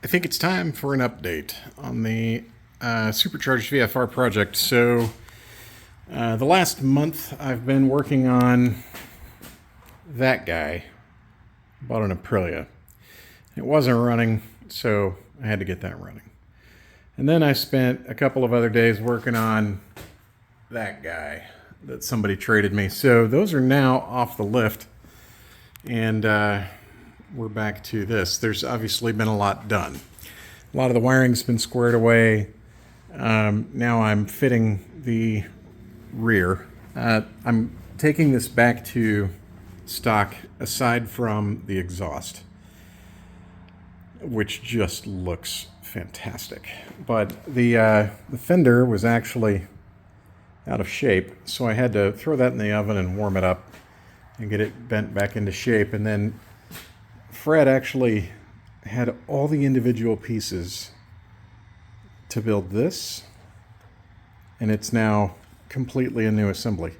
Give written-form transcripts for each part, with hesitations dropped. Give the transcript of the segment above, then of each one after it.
I think it's time for an update on the Supercharged VFR project. So the last month I've been working on that guy. Bought an Aprilia. It wasn't running, so I had to get that running. And then I spent a couple of other days working on that guy that somebody traded me. So those are now off the lift, and we're back to this. There's obviously been a lot done. A lot of the wiring's been squared away. Now I'm fitting the rear. I'm taking this back to stock aside from the exhaust, which just looks fantastic. But the fender was actually out of shape, so I had to throw that in the oven and warm it up and get it bent back into shape. And then Fred actually had all the individual pieces to build this, and it's now completely a new assembly.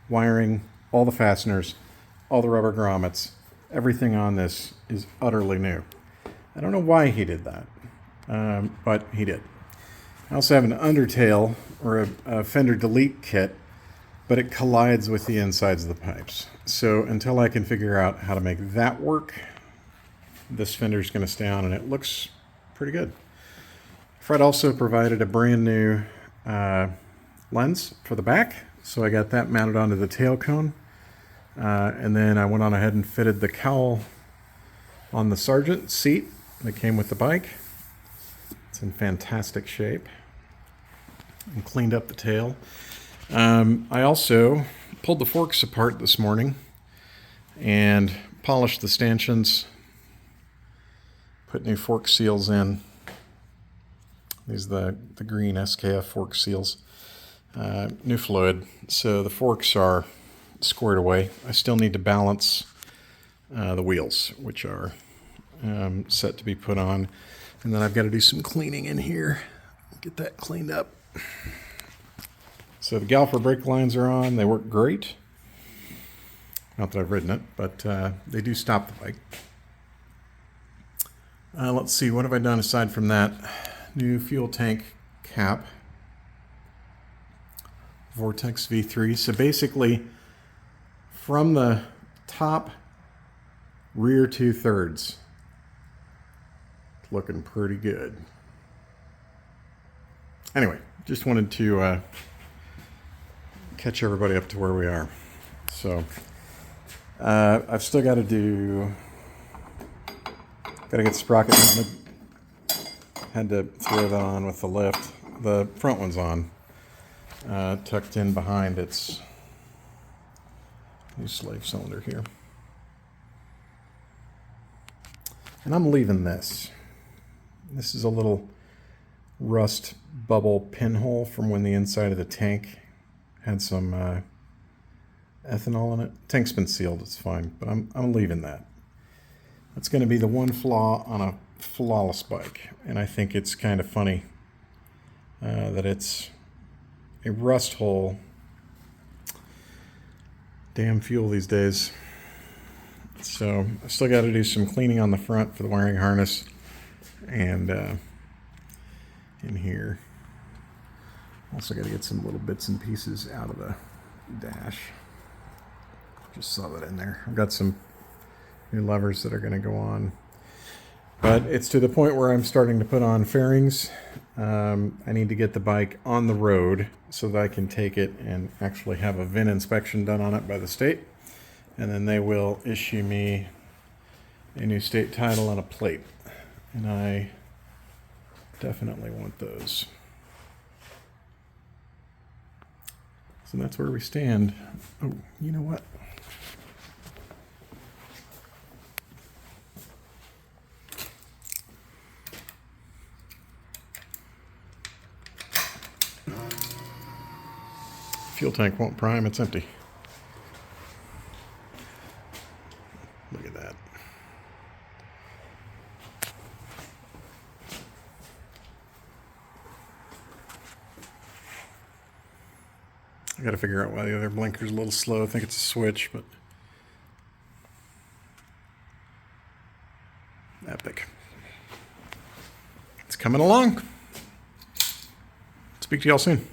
Wiring, all the fasteners, all the rubber grommets, everything on this is utterly new. I don't know why he did that, but he did. I also have an undertail, or a fender delete kit, but it collides with the insides of the pipes. So until I can figure out how to make that work, this fender's going to stay on, and it looks pretty good. Fred also provided a brand new lens for the back, so I got that mounted onto the tail cone. And then I went on ahead and fitted the cowl on the Sergeant seat that came with the bike. It's in fantastic shape. And cleaned up the tail. I also pulled the forks apart this morning and polished the stanchions, put new fork seals in. These are the green SKF fork seals. New fluid, so the forks are squared away. I still need to balance the wheels, which are set to be put on. And then I've got to do some cleaning in here, get that cleaned up. So the Galfer brake lines are on. They work great. Not that I've ridden it, but they do stop the bike. Let's see, what have I done aside from that? New fuel tank cap. Vortex V3. So basically, from the top rear 2/3, it's looking pretty good. Anyway, just wanted to catch everybody up to where we are. So I've still got to get the sprocket mounted. Had to throw that on with the lift. The front one's on, tucked in behind its new slave cylinder here. And I'm leaving this. This is a little rust bubble pinhole from when the inside of the tank had some ethanol in it. Tank's been sealed, it's fine, but I'm leaving that. That's going to be the one flaw on a flawless bike, and I think it's kind of funny that it's a rust hole. Damn fuel these days. So I still got to do some cleaning on the front for the wiring harness, and in here also got to get some little bits and pieces out of the dash. Just saw that in there. I've got some new levers that are going to go on, but it's to the point where I'm starting to put on fairings. I need to get the bike on the road so that I can take it and actually have a VIN inspection done on it by the state, and then they will issue me a new state title and a plate, and I definitely want those. So that's where we stand. Oh, you know what? Fuel tank won't prime, it's empty. Look at that. I gotta figure out why the other blinker's a little slow. I think it's a switch, but epic. coming along. Speak to y'all soon.